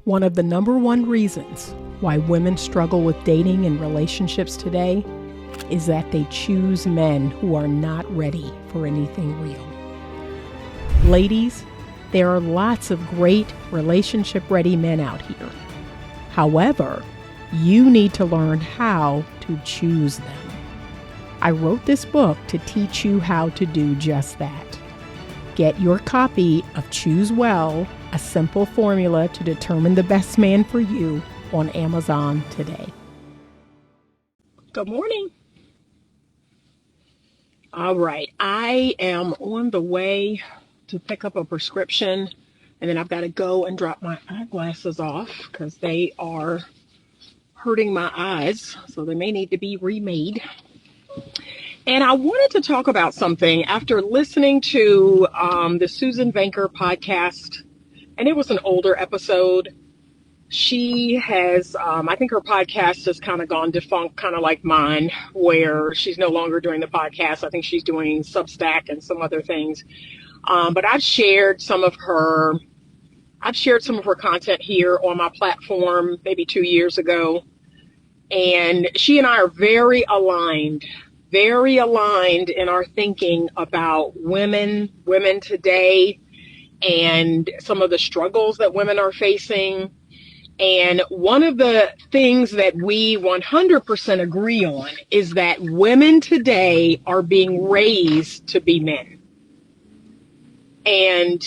One of the number one reasons why women struggle with dating and relationships today is that they choose men who are not ready for anything real. Ladies, there are lots of great relationship-ready men out here. However, you need to learn how to choose them. I wrote this book to teach you how to do just that. Get your copy of Choose Well, a simple formula to determine the best man for you on Amazon today. Good morning. All right, I am on the way to pick up a prescription, and then I've got to go and drop my eyeglasses off because they are hurting my eyes, so they may need to be remade. And I wanted to talk about something after listening to the Susan Venker podcast, and it was an older episode. She has, I think her podcast has kind of gone defunct, kind of like mine, where she's no longer doing the podcast. I think she's doing Substack and some other things. But I've shared some of her content here on my platform maybe 2 years ago. And she and I are very aligned in our thinking about women today and some of the struggles that women are facing. And one of the things that we 100% agree on is that women today are being raised to be men. And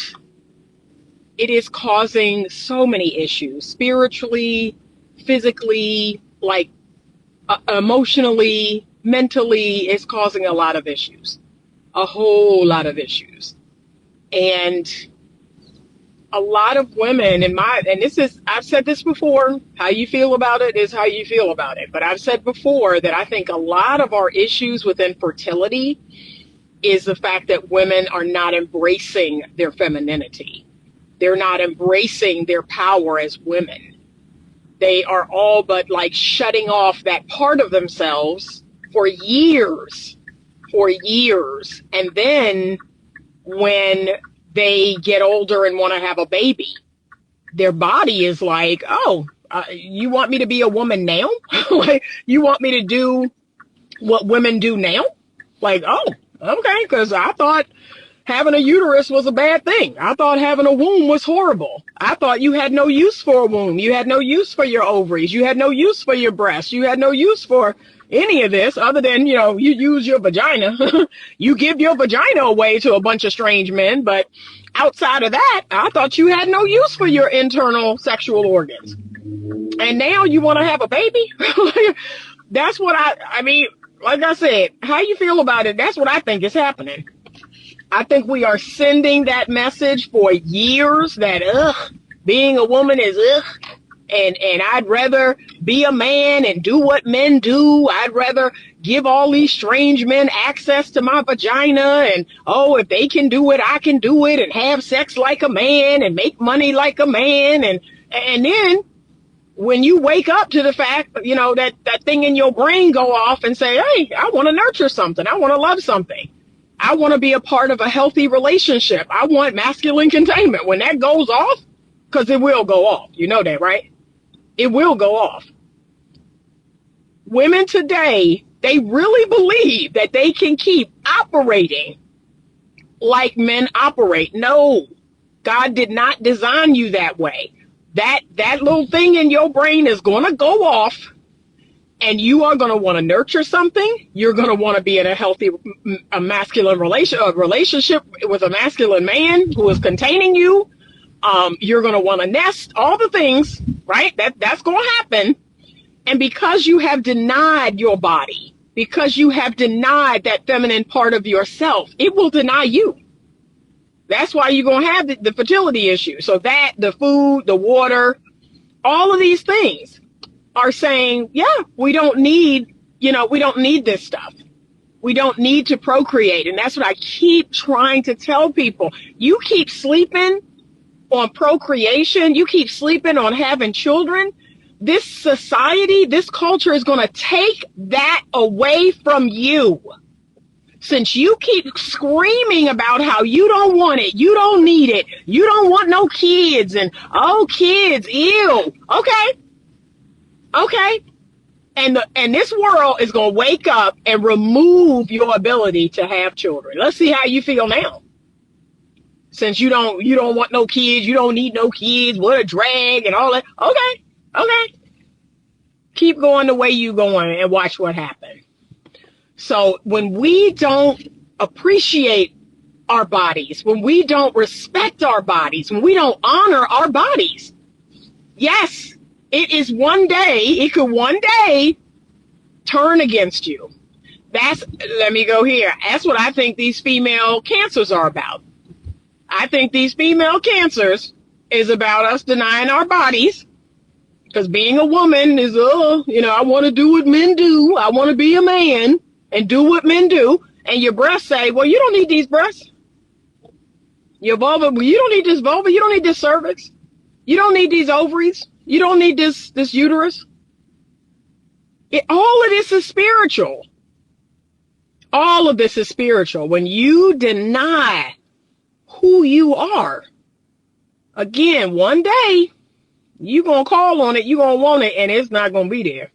it is causing so many issues, spiritually, physically, like emotionally, mentally. It's causing a lot of issues, a whole lot of issues. And a lot of women I've said this before, how you feel about it is how you feel about it. But I've said before that I think a lot of our issues with infertility is the fact that women are not embracing their femininity. They're not embracing their power as women. They are all but like shutting off that part of themselves for years. And then when they get older and want to have a baby, their body is like, you want me to be a woman now? Like, you want me to do what women do now? Like, okay, because I thought having a uterus was a bad thing. I thought having a womb was horrible. I thought you had no use for a womb. You had no use for your ovaries. You had no use for your breasts. You had no use for any of this other than, you use your vagina. You give your vagina away to a bunch of strange men. But outside of that, I thought you had no use for your internal sexual organs. And now you want to have a baby? That's what I mean, like I said, how you feel about it, that's what I think is happening. I think we are sending that message for years that, being a woman is, and I'd rather be a man and do what men do. I'd rather give all these strange men access to my vagina. And, if they can do it, I can do it, and have sex like a man and make money like a man. And then when you wake up to the fact, that thing in your brain go off and say, hey, I want to nurture something. I want to love something. I want to be a part of a healthy relationship. I want masculine containment. When that goes off, because it will go off. You know that, right? It will go off. Women today, they really believe that they can keep operating like men operate. No, God did not design you that way. That little thing in your brain is going to go off, and you are going to want to nurture something. You're going to want to be in a healthy, masculine relationship with a masculine man who is containing you. You're going to want to nest, all the things, right? That's going to happen. And because you have denied your body, because you have denied that feminine part of yourself, it will deny you. That's why you're going to have the fertility issue. So that, the food, the water, all of these things are saying, we don't need this stuff. We don't need to procreate. And that's what I keep trying to tell people. You keep sleeping on procreation. You keep sleeping on having children. This society, this culture is going to take that away from you. Since you keep screaming about how you don't want it, you don't need it, you don't want no kids, and oh, kids, ew. Okay. And this world is gonna wake up and remove your ability to have children. Let's see how you feel now. Since you don't want no kids, you don't need no kids, what a drag and all that. Okay. Keep going the way you going and watch what happens. So when we don't appreciate our bodies, when we don't respect our bodies, when we don't honor our bodies, yes, it could one day turn against you. Let me go here. That's what I think these female cancers are about. I think these female cancers is about us denying our bodies. Because being a woman is, I want to do what men do. I want to be a man and do what men do. And your breasts say, well, you don't need these breasts. Your vulva, well, you don't need this vulva. You don't need this cervix. You don't need these ovaries. You don't need this uterus. All of this is spiritual. All of this is spiritual. When you deny who you are, again, one day, you're going to call on it, you're going to want it, and it's not going to be there.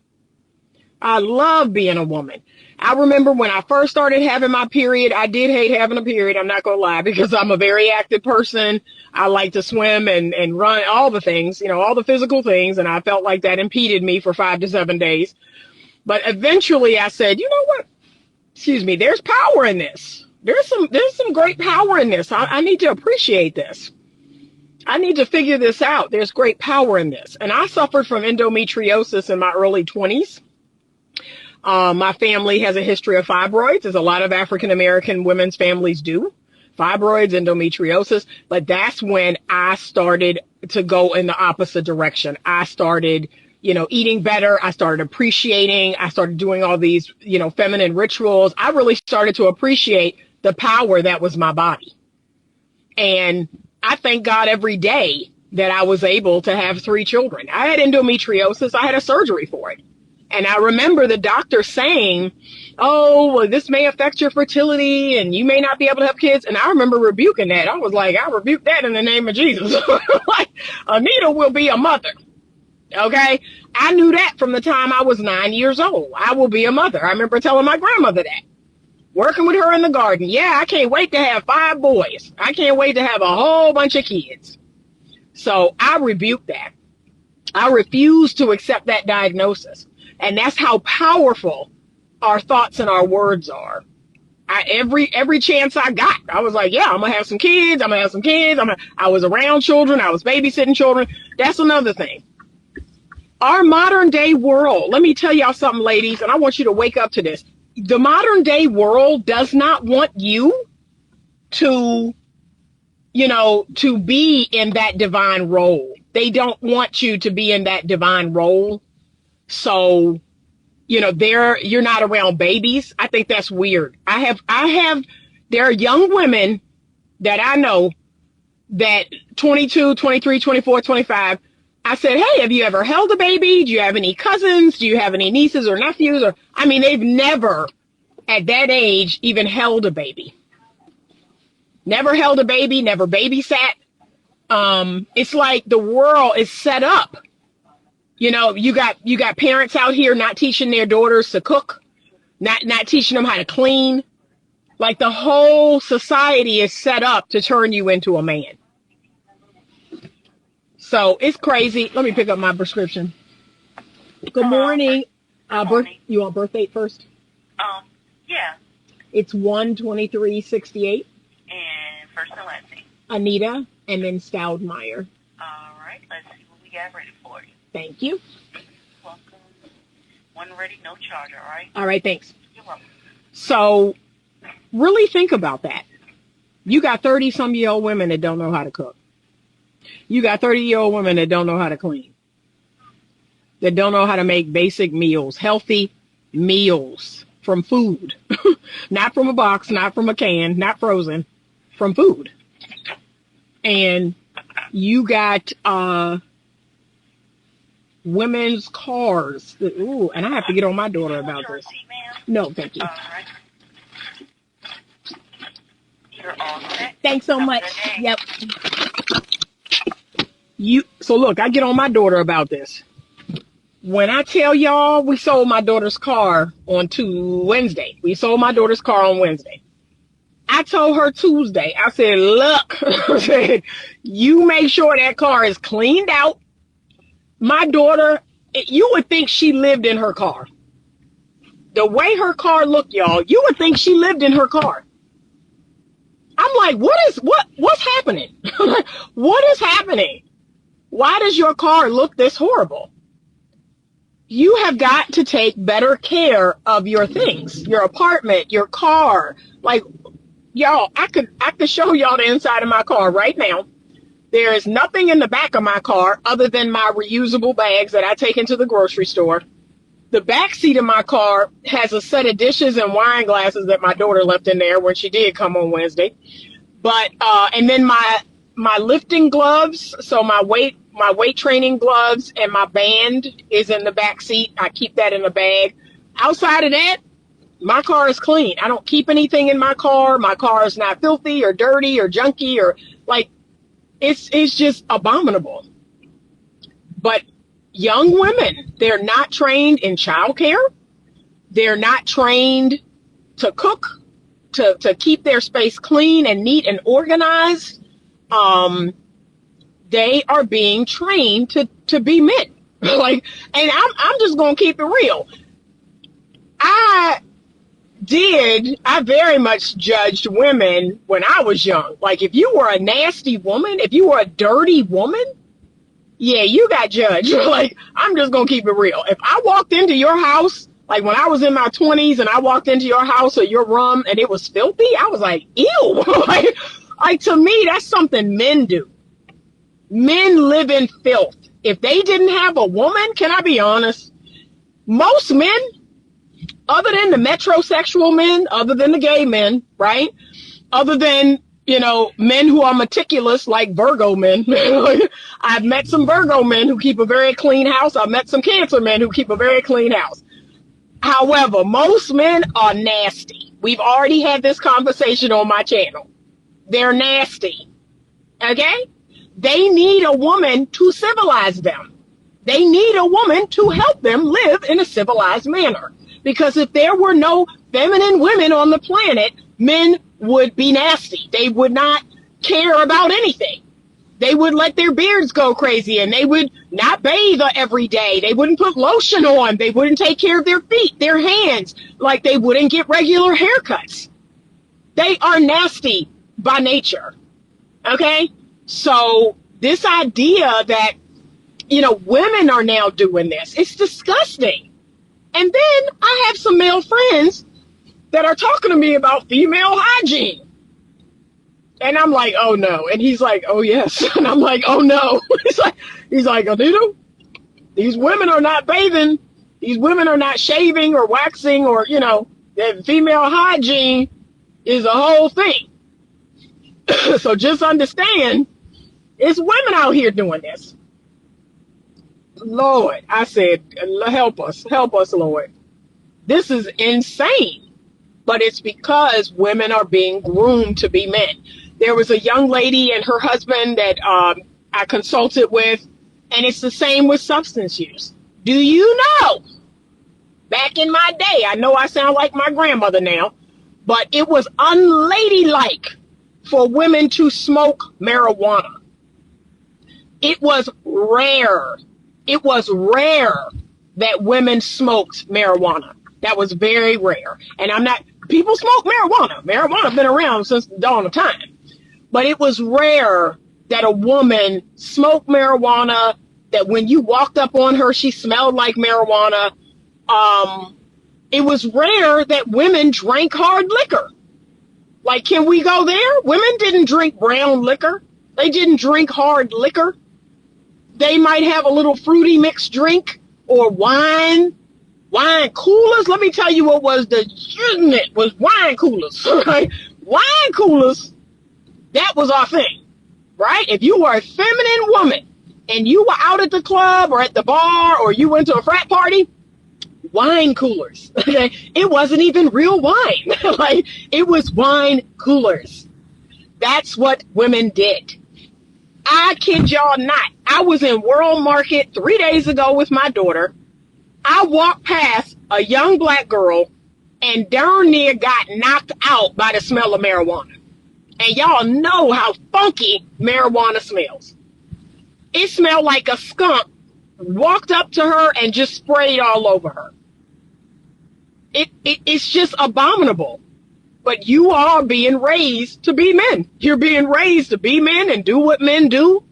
I love being a woman. I remember when I first started having my period, I did hate having a period, I'm not going to lie, because I'm a very active person. I like to swim and run, all the things, all the physical things, and I felt like that impeded me for 5 to 7 days. But eventually I said, you know what? There's power in this. There's some great power in this. I need to appreciate this. I need to figure this out. There's great power in this. And I suffered from endometriosis in my early 20s. My family has a history of fibroids, as a lot of African-American women's families do. Fibroids, endometriosis. But that's when I started to go in the opposite direction. I started, eating better. I started appreciating. I started doing all these, feminine rituals. I really started to appreciate the power that was my body. And I thank God every day that I was able to have 3 children. I had endometriosis. I had a surgery for it. And I remember the doctor saying, oh, well, this may affect your fertility and you may not be able to have kids. And I remember rebuking that. I was like, I rebuke that in the name of Jesus. Like, Anita will be a mother. Okay. I knew that from the time I was 9 years old. I will be a mother. I remember telling my grandmother that. Working with her in the garden. Yeah, I can't wait to have 5 boys. I can't wait to have a whole bunch of kids. So I rebuke that. I refuse to accept that diagnosis. And that's how powerful our thoughts and our words are. Every chance I got, I was like, yeah, I'm going to have some kids. I was around children. I was babysitting children. That's another thing. Our modern day world, let me tell y'all something, ladies, and I want you to wake up to this. The modern day world does not want you to be in that divine role. They don't want you to be in that divine role. So, you're not around babies. I think that's weird. There are young women that I know that 22, 23, 24, 25. I said, hey, have you ever held a baby? Do you have any cousins? Do you have any nieces or nephews? They've never at that age even held a baby. Never held a baby, never babysat. It's like the world is set up. You got parents out here not teaching their daughters to cook, not teaching them how to clean. Like the whole society is set up to turn you into a man. So it's crazy. Let me pick up my prescription. Good morning. You want birth date first? Yeah. It's 1/23/68. And first and last name? Anita, and then Stoudmire. All right. Let's see what we got ready for you. Thank you. Welcome. One ready, no charge, all right? All right, thanks. You're welcome. So really think about that. You got 30-some-year-old women that don't know how to cook. You got 30-year-old women that don't know how to clean. That don't know how to make basic meals, healthy meals from food. Not from a box, not from a can, not frozen, from food. And you got women's cars. Ooh, and I have to get on my daughter about this. No, thank you. All right. You're all set. Thanks so Have a much. good day. Yep. So look, I get on my daughter about this. When I tell y'all we sold my daughter's car on Wednesday. We sold my daughter's car on Wednesday. I told her Tuesday, I said, look, I said, you make sure that car is cleaned out. My daughter, you would think she lived in her car. The way her car looked, y'all, you would think she lived in her car. I'm like, what's happening? What is happening? Why does your car look this horrible? You have got to take better care of your things, your apartment, your car. Like, y'all, I could show y'all the inside of my car right now. There is nothing in the back of my car other than my reusable bags that I take into the grocery store. The back seat of my car has a set of dishes and wine glasses that my daughter left in there when she did come on Wednesday. But and then my lifting gloves, so my weight training gloves and my band is in the back seat. I keep that in the bag. Outside of that, my car is clean. I don't keep anything in my car. My car is not filthy or dirty or junky or like it's just abominable. But young women, they're not trained in childcare. They're not trained to cook, to keep their space clean and neat and organized. They are being trained to be men. Like, and I'm just gonna keep it real. I very much judged women when I was young. Like, if you were a nasty woman, if you were a dirty woman, yeah, you got judged. Like, I'm just gonna keep it real. If I walked into your house, like when I was in my 20s and I walked into your house or your room and it was filthy, I was like, ew. like to me, that's something men do. Men live in filth. If they didn't have a woman, can I be honest? Most men, other than the metrosexual men, other than the gay men, right? Other than, men who are meticulous like Virgo men. I've met some Virgo men who keep a very clean house. I've met some Cancer men who keep a very clean house. However, most men are nasty. We've already had this conversation on my channel. They're nasty. Okay? They need a woman to civilize them. They need a woman to help them live in a civilized manner. Because if there were no feminine women on the planet, men would be nasty. They would not care about anything. They would let their beards go crazy and they would not bathe every day. They wouldn't put lotion on. They wouldn't take care of their feet, their hands, like they wouldn't get regular haircuts. They are nasty by nature. Okay? So this idea that, women are now doing this, it's disgusting. And then I have some male friends that are talking to me about female hygiene. And I'm like, oh no. And he's like, oh yes. And I'm like, oh no. He's like, Anita, these women are not bathing. These women are not shaving or waxing or, that female hygiene is a whole thing. So just understand, it's women out here doing this. Lord, I said, help us, Lord. This is insane. But it's because women are being groomed to be men. There was a young lady and her husband that I consulted with, and it's the same with substance use. Do you know, back in my day, I know I sound like my grandmother now, but it was unladylike for women to smoke marijuana. It was rare. It was rare that women smoked marijuana. That was very rare. And people smoke marijuana. Marijuana's been around since the dawn of time. But it was rare that a woman smoked marijuana, that when you walked up on her, she smelled like marijuana. It was rare that women drank hard liquor. Like, can we go there? Women didn't drink brown liquor. They didn't drink hard liquor. They might have a little fruity mixed drink or wine coolers. Let me tell you what was the unit was wine coolers. Right? Wine coolers, that was our thing, right? If you were a feminine woman and you were out at the club or at the bar or you went to a frat party, wine coolers. Okay? It wasn't even real wine. Like, it was wine coolers. That's what women did. I kid y'all not. I was in World Market 3 days ago with my daughter. I walked past a young black girl and darn near got knocked out by the smell of marijuana. And y'all know how funky marijuana smells. It smelled like a skunk walked up to her and just sprayed all over her. It's just abominable. But you are being raised to be men. You're being raised to be men and do what men do.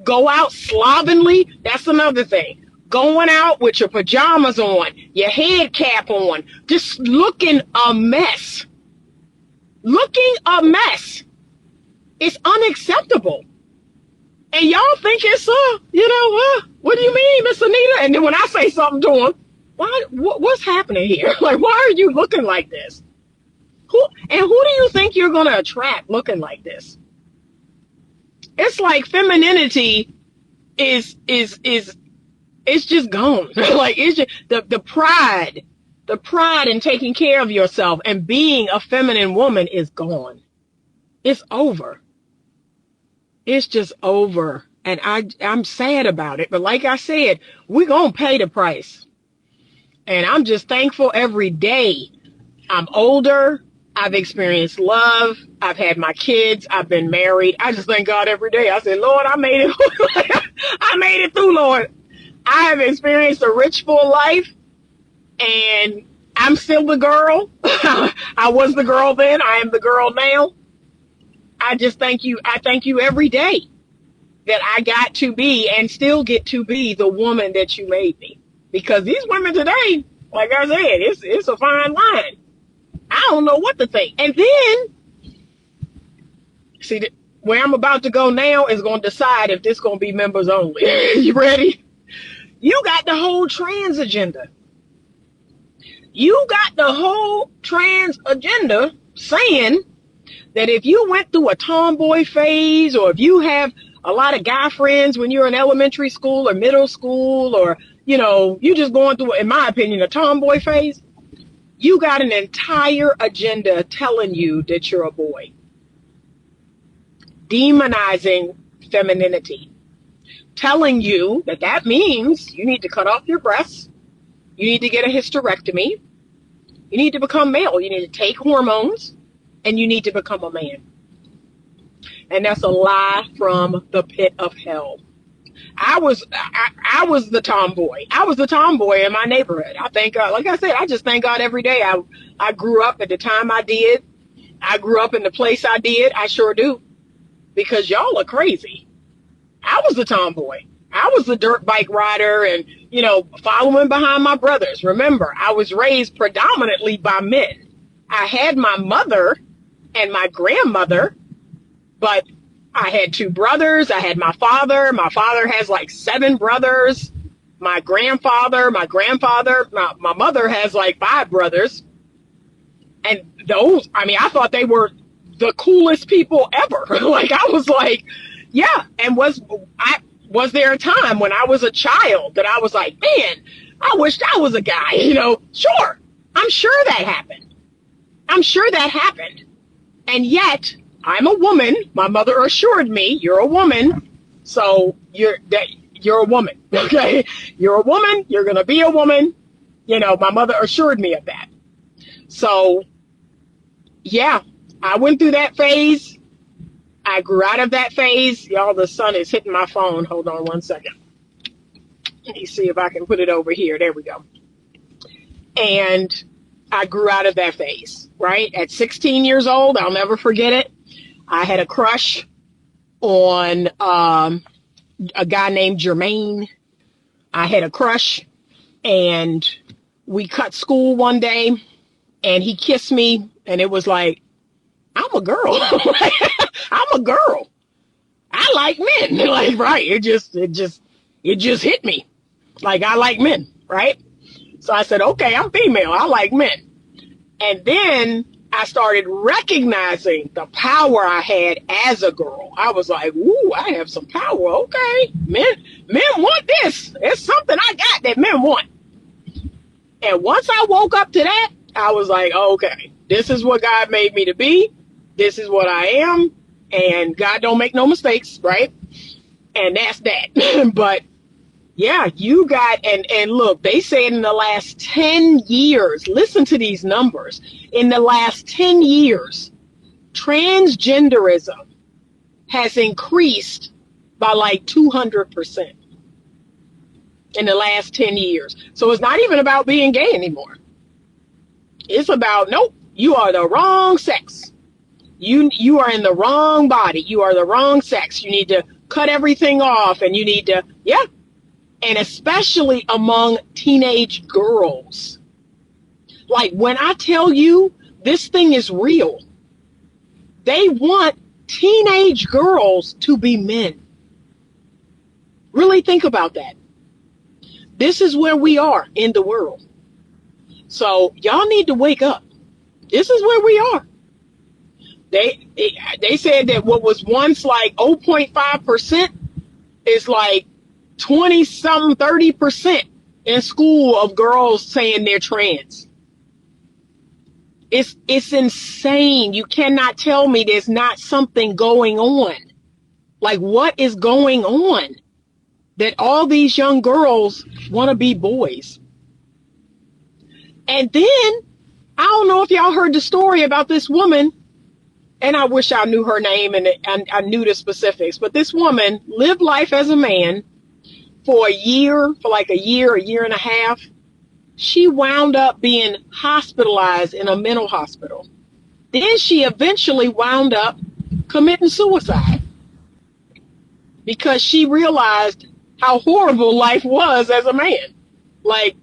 Go out slovenly. That's another thing. Going out with your pajamas on, your head cap on, just looking a mess. Looking a mess. It's unacceptable. And y'all think it's, what do you mean, Miss Anita? And then when I say something to him, what's happening here? Like, why are you looking like this? Who do you think you're going to attract looking like this? It's like femininity is it's just gone. Like, it's just the pride in taking care of yourself and being a feminine woman is gone. It's over. It's just over. And I'm sad about it. But like I said, we're going to pay the price. And I'm just thankful every day. I'm older. I've experienced love. I've had my kids. I've been married. I just thank God every day. I said, Lord, I made it. I made it through, Lord. I have experienced a rich, full life. And I'm still the girl. I was the girl then. I am the girl now. I just thank you. I thank you every day that I got to be and still get to be the woman that you made me. Because these women today, like I said, it's a fine line. I don't know what to think. And then, see, where I'm about to go now is going to decide if this going to be members only. You ready? You got the whole trans agenda. You got the whole trans agenda saying that if you went through a tomboy phase, or if you have a lot of guy friends when you're in elementary school or middle school, or, you just going through, in my opinion, a tomboy phase, you got an entire agenda telling you that you're a boy. Demonizing femininity. Telling you that means you need to cut off your breasts. You need to get a hysterectomy. You need to become male. You need to take hormones. And you need to become a man. And that's a lie from the pit of hell. I was the tomboy. I was the tomboy in my neighborhood. I thank God. Like I said, I just thank God every day. I grew up at the time I did. I grew up in the place I did. I sure do. Because y'all are crazy. I was the tomboy. I was the dirt bike rider and, following behind my brothers. Remember, I was raised predominantly by men. I had my mother and my grandmother, but I had 2 brothers. I had my father. My father has like 7 brothers. My grandfather, my mother has like 5 brothers. And those, I thought they were the coolest people ever. Like, I was like, yeah. And was there a time when I was a child that I was like, man, I wished I was a guy, Sure. I'm sure that happened. And yet, I'm a woman. My mother assured me, you're a woman. So you're a woman, okay? You're a woman. You're going to be a woman. My mother assured me of that. So, yeah, I went through that phase. I grew out of that phase. Y'all, the sun is hitting my phone. Hold on one second. Let me see if I can put it over here. There we go. And I grew out of that phase, right? At 16 years old, I'll never forget it. I had a crush on a guy named Jermaine. I had a crush, and we cut school one day, and he kissed me, and it was like, I'm a girl. I'm a girl. I like men. Like, right. It just hit me. Like, I like men, right? So I said, okay, I'm female. I like men. And then I started recognizing the power I had as a girl. I was like, ooh, I have some power. Okay. Men want this. It's something I got that men want. And once I woke up to that, I was like, okay, this is what God made me to be. This is what I am. And God don't make no mistakes, right? And that's that. But yeah, you got, and look, they said in the last 10 years, listen to these numbers. In the last 10 years, transgenderism has increased by like 200% in the last 10 years. So it's not even about being gay anymore. It's about, nope, you are the wrong sex. You are in the wrong body. You are the wrong sex. You need to cut everything off, and you need to, yeah. And especially among teenage girls. Like, when I tell you this thing is real, they want teenage girls to be men. Really think about that. This is where we are in the world. So y'all need to wake up. This is where we are. They said that what was once like 0.5% is like 20-something, 30% in school of girls saying they're trans. It's insane. You cannot tell me there's not something going on. Like, what is going on that all these young girls want to be boys? And then, I don't know if y'all heard the story about this woman, and I wish I knew her name and I knew the specifics, but this woman lived life as a man for a year and a half. She wound up being hospitalized in a mental hospital. Then she eventually wound up committing suicide because she realized how horrible life was as a man. Like,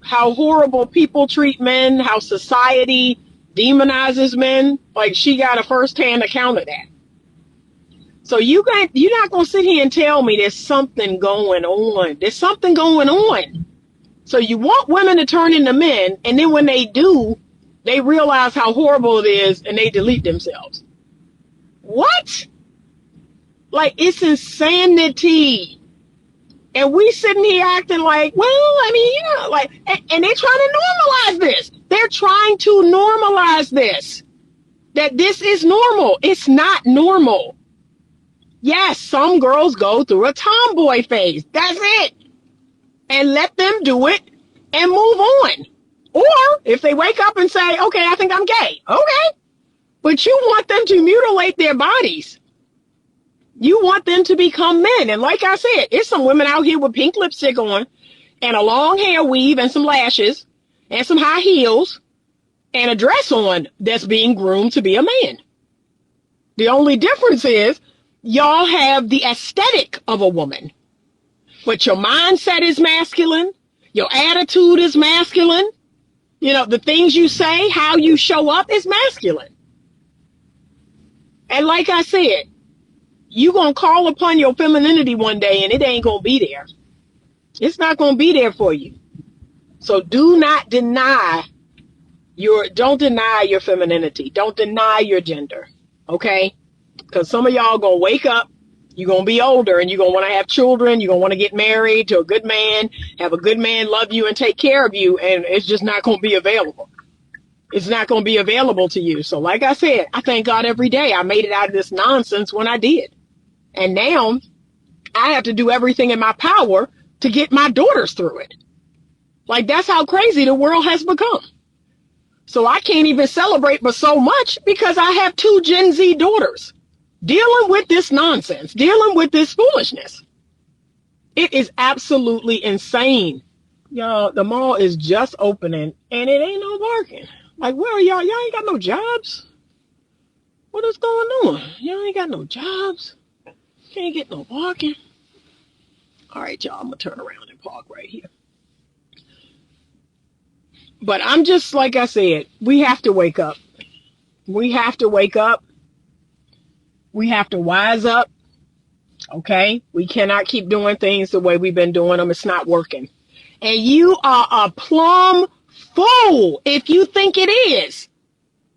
how horrible people treat men, how society demonizes men. Like, she got a first-hand account of that. So you're not going to sit here and tell me there's something going on. There's something going on. So you want women to turn into men, and then when they do, they realize how horrible it is, and they delete themselves. What? Like, it's insanity. And we sitting here acting like, well, I mean, you know, like, and they're trying to normalize this. They're trying to normalize this. That this is normal. It's not normal. Yes, some girls go through a tomboy phase. That's it. And let them do it and move on. Or if they wake up and say, okay, I think I'm gay. Okay. But you want them to mutilate their bodies. You want them to become men. And like I said, it's some women out here with pink lipstick on and a long hair weave and some lashes and some high heels and a dress on that's being groomed to be a man. The only difference is y'all have the aesthetic of a woman, but your mindset is masculine. Your attitude is masculine. You know, the things you say, how you show up is masculine. And like I said, you're going to call upon your femininity one day and it ain't going to be there. It's not going to be there for you. So don't deny your femininity. Don't deny your gender. Okay? Because some of y'all going to wake up, you're going to be older and you're going to want to have children. You're going to want to get married to a good man, have a good man love you and take care of you. And it's just not going to be available. It's not going to be available to you. So like I said, I thank God every day I made it out of this nonsense when I did. And now I have to do everything in my power to get my daughters through it. Like, that's how crazy the world has become. So I can't even celebrate but so much because I have 2 Gen Z daughters dealing with this nonsense, dealing with this foolishness. It is absolutely insane. Y'all, the mall is just opening and it ain't no barking. Like, where are y'all? Y'all ain't got no jobs? What is going on? Y'all ain't got no jobs? Can't get no parking. All right, y'all, I'm going to turn around and park right here. But I'm just, like I said, we have to wake up. We have to wake up. We have to wise up. Okay? We cannot keep doing things the way we've been doing them. It's not working. And you are a plumb fool if you think it is.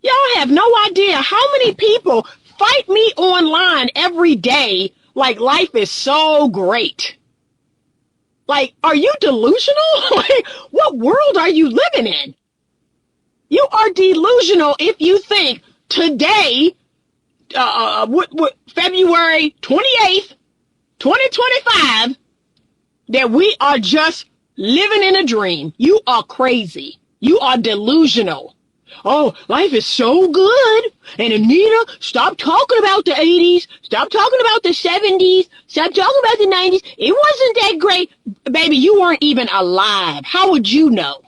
Y'all have no idea how many people fight me online every day like life is so great. Like, are you delusional? Like, what world are you living in? You are delusional if you think today February 28th, 2025, that we are just living in a dream. You are crazy. You are delusional. Oh, life is so good. And Anita, stop talking about the 80s. Stop talking about the 70s. Stop talking about the 90s. It wasn't that great. Baby, you weren't even alive. How would you know?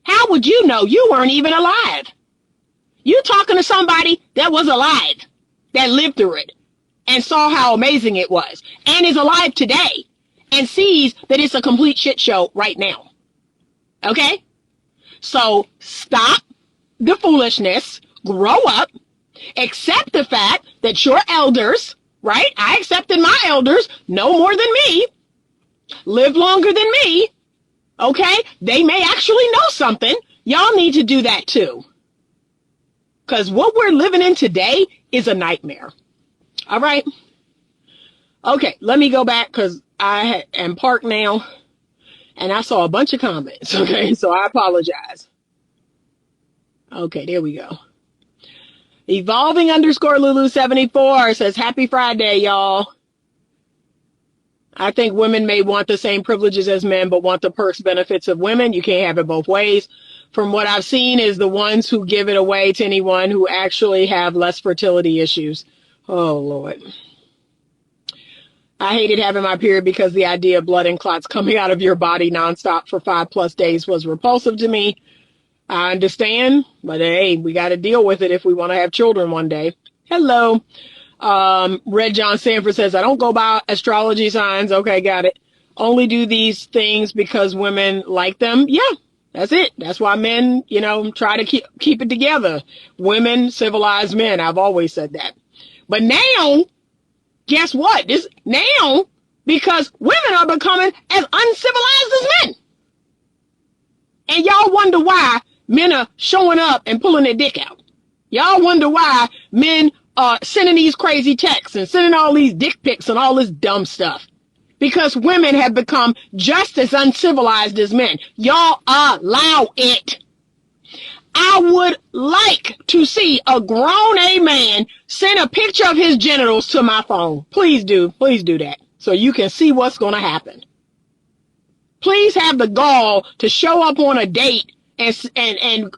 How would you know? You weren't even alive. You talking to somebody that was alive, that lived through it, and saw how amazing it was, and is alive today, and sees that it's a complete shit show right now. Okay? So stop the foolishness, grow up, accept the fact that your elders, right? I accepted my elders no more than me, live longer than me, okay? They may actually know something. Y'all need to do that too. Because what we're living in today is a nightmare. All right? Okay, let me go back because I am parked now and I saw a bunch of comments, okay? So I apologize. Okay, there we go. Evolving_Lulu74 says, happy Friday, y'all. I think women may want the same privileges as men, but want the perks, benefits of women. You can't have it both ways. From what I've seen is the ones who give it away to anyone who actually have less fertility issues. Oh, Lord. I hated having my period because the idea of blood and clots coming out of your body nonstop for 5+ days was repulsive to me. I understand, but hey, we got to deal with it if we want to have children one day. Hello. Red John Sanford says, I don't go by astrology signs. Okay, got it. Only do these things because women like them. Yeah, that's it. That's why men, try to keep it together. Women civilize men. I've always said that. But now, guess what? Now, because women are becoming as uncivilized as men. And y'all wonder why men are showing up and pulling their dick out. Y'all wonder why men are sending these crazy texts and sending all these dick pics and all this dumb stuff. Because women have become just as uncivilized as men. Y'all allow it. I would like to see a grown man send a picture of his genitals to my phone. Please do. Please do that. So you can see what's going to happen. Please have the gall to show up on a date and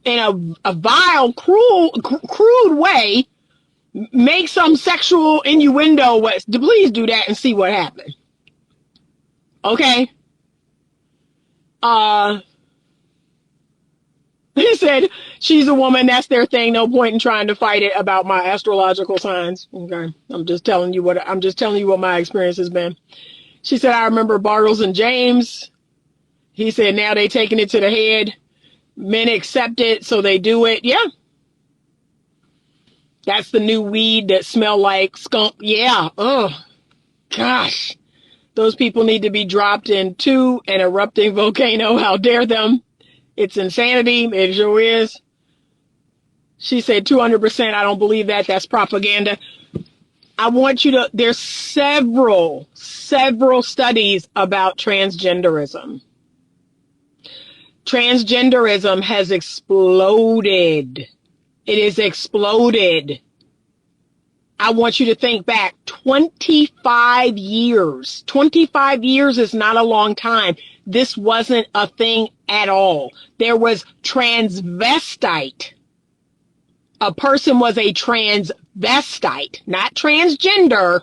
in a vile, crude way, make some sexual innuendo. Please do that and see what happens. Okay? He said, she's a woman, that's their thing, no point in trying to fight it about my astrological signs. Okay? I'm just telling you what my experience has been. She said, I remember Bartles and James. He said, now they taking it to the head. Men accept it, so they do it. Yeah. That's the new weed that smell like skunk. Yeah. Oh, gosh. Those people need to be dropped into an erupting volcano. How dare them? It's insanity. It sure is. She said 200%. I don't believe that. That's propaganda. I want you to, there's several studies about transgenderism. Transgenderism has exploded. It is exploded. I want you to think back 25 years. 25 years is not a long time. This wasn't a thing at all. There was transvestite. A person was a transvestite, not transgender.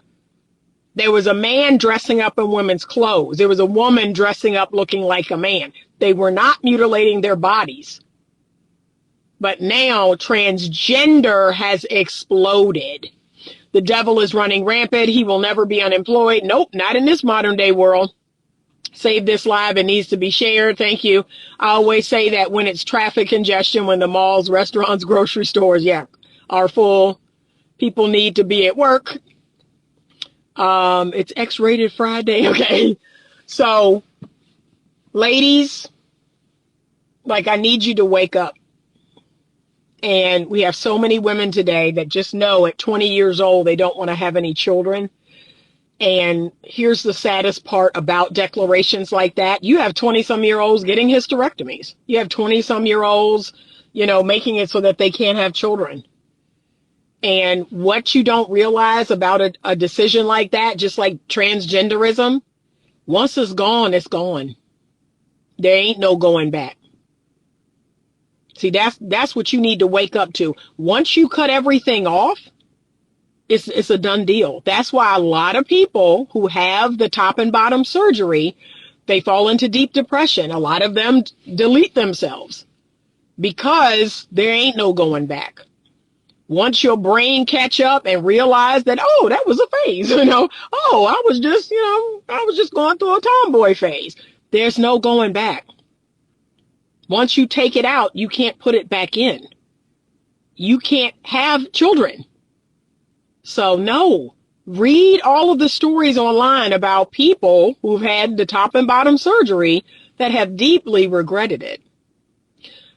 There was a man dressing up in women's clothes. There was a woman dressing up looking like a man. They were not mutilating their bodies. But now transgender has exploded. The devil is running rampant. He will never be unemployed. Nope, not in this modern day world. Save this live. It needs to be shared. Thank you. I always say that when it's traffic congestion, when the malls, restaurants, grocery stores, are full, people need to be at work. It's X-rated Friday. Okay. So, ladies, I need you to wake up. And we have so many women today that just know at 20 years old, they don't want to have any children. And here's the saddest part about declarations like that. You have 20-some-year-olds getting hysterectomies. You have 20-some-year-olds, making it so that they can't have children. And what you don't realize about a decision like that, just like transgenderism, once it's gone, it's gone. There ain't no going back. See, that's what you need to wake up to. Once you cut everything off, it's a done deal. That's why a lot of people who have the top and bottom surgery, they fall into deep depression. A lot of them delete themselves because there ain't no going back. Once your brain catch up and realize that, oh, that was a phase, oh, I was just going through a tomboy phase. There's no going back. Once you take it out, you can't put it back in. You can't have children. So no, read all of the stories online about people who've had the top and bottom surgery that have deeply regretted it.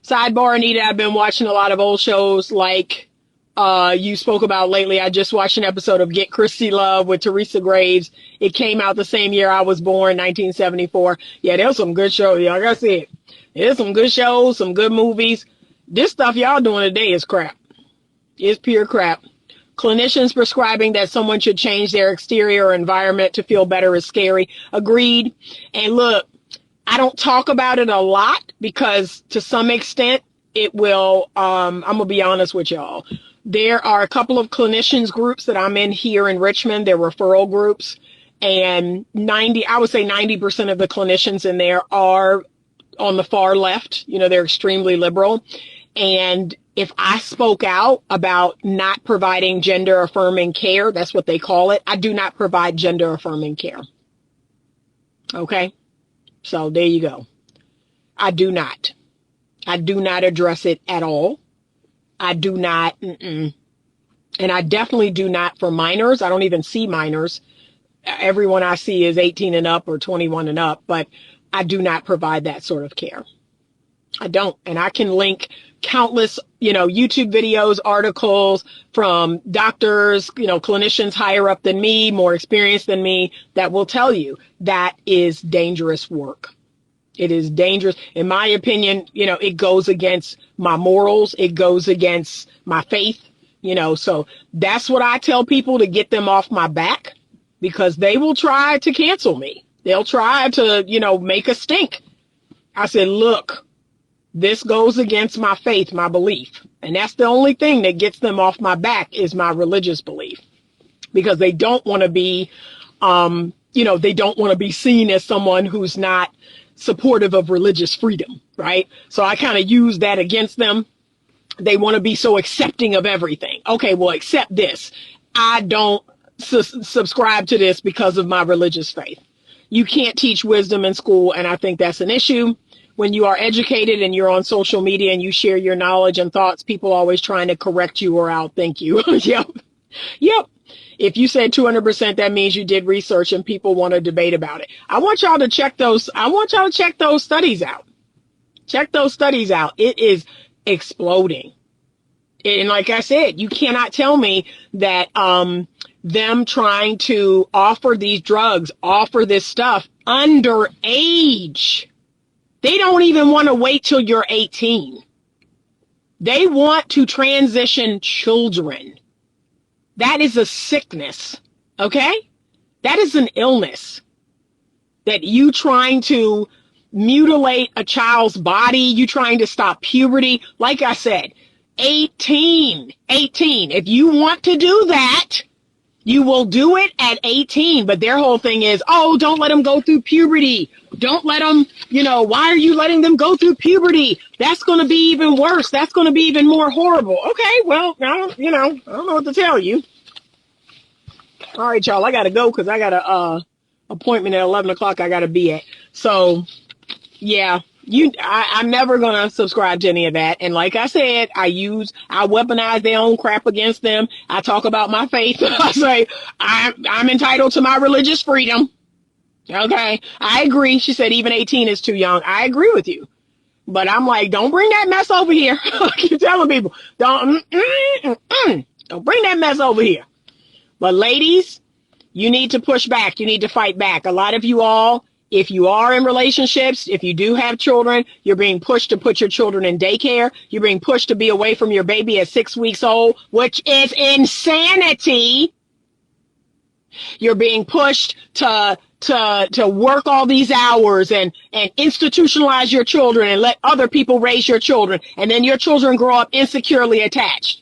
Sidebar, Anita, I've been watching a lot of old shows like you spoke about lately. I just watched an episode of Get Christy Love with Teresa Graves. It came out the same year I was born, 1974. Yeah, there's some good shows. Y'all gotta see it. There's some good shows, some good movies. This stuff y'all doing today is crap. It's pure crap. Clinicians prescribing that someone should change their exterior environment to feel better is scary. Agreed. And look, I don't talk about it a lot because to some extent it will, I'm going to be honest with y'all. There are a couple of clinicians groups that I'm in here in Richmond. They're referral groups, and I would say 90% of the clinicians in there are on the far left. They're extremely liberal. And if I spoke out about not providing gender affirming care, that's what they call it. I do not provide gender affirming care. Okay. So there you go. I do not address it at all. I do not. And I definitely do not for minors. I don't even see minors. Everyone I see is 18 and up or 21 and up, but I do not provide that sort of care. I don't. And I can link countless, YouTube videos, articles from doctors, clinicians higher up than me, more experienced than me, that will tell you that is dangerous work. It is dangerous. In my opinion, it goes against my morals. It goes against my faith, so that's what I tell people to get them off my back, because they will try to cancel me. They'll try to, make a stink. I said, look, this goes against my faith, my belief. And that's the only thing that gets them off my back is my religious belief, because they don't want to be, they don't want to be seen as someone who's not supportive of religious freedom, right? So I kind of use that against them. They want to be so accepting of everything. Okay, well, accept this. I don't subscribe to this because of my religious faith. You can't teach wisdom in school, and I think that's an issue. When you are educated and you're on social media and you share your knowledge and thoughts, people always trying to correct you or outthink you. Yep. If you said 200%, that means you did research and people want to debate about it. I want y'all to check those studies out. Check those studies out. It is exploding. And like I said, you cannot tell me that them trying to offer these drugs, offer this stuff underage. They don't even want to wait till you're 18. They want to transition children. That is a sickness, okay? That is an illness. That you trying to mutilate a child's body, you trying to stop puberty. Like I said, 18. If you want to do that, you will do it at 18. But their whole thing is, oh, don't let them go through puberty. Don't let them, why are you letting them go through puberty? That's going to be even worse. That's going to be even more horrible. Okay, well, I don't know what to tell you. All right, y'all, I got to go because I got a appointment at 11 o'clock I got to be at. So, yeah, I'm never going to subscribe to any of that. And like I said, I weaponize their own crap against them. I talk about my faith. I say, I'm entitled to my religious freedom. Okay, I agree. She said even 18 is too young. I agree with you. But I'm like, don't bring that mess over here. I keep telling people, don't bring that mess over here. But ladies, you need to push back. You need to fight back. A lot of you all, If you are in relationships, if you do have children, you're being pushed to put your children in daycare. You're being pushed to be away from your baby at 6 weeks old, which is insanity. You're being pushed to work all these hours and institutionalize your children and let other people raise your children. And then your children grow up insecurely attached.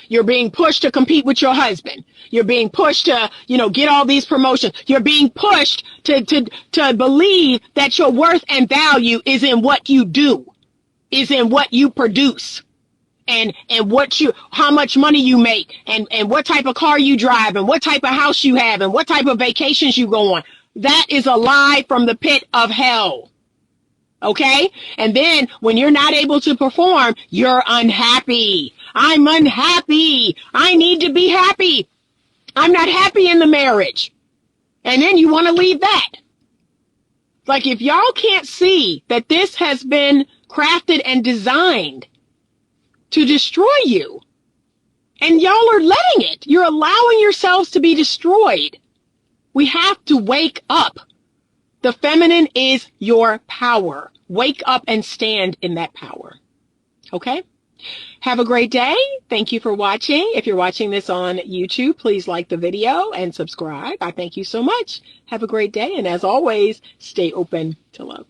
You're being pushed to compete with your husband. You're being pushed to, get all these promotions. You're being pushed to believe that your worth and value is in what you do, is in what you produce. And how much money you make, and what type of car you drive, and what type of house you have, and what type of vacations you go on. That is a lie from the pit of hell. Okay? And then when you're not able to perform, you're unhappy. I'm unhappy. I need to be happy. I'm not happy in the marriage. And then you want to leave that. Like, if y'all can't see that this has been crafted and designed to destroy you, and y'all are letting it, you're allowing yourselves to be destroyed. We have to wake up. The feminine is your power. Wake up and stand in that power. Okay? Have a great day. Thank you for watching. If you're watching this on YouTube, please like the video and subscribe. I thank you so much. Have a great day. And as always, stay open to love.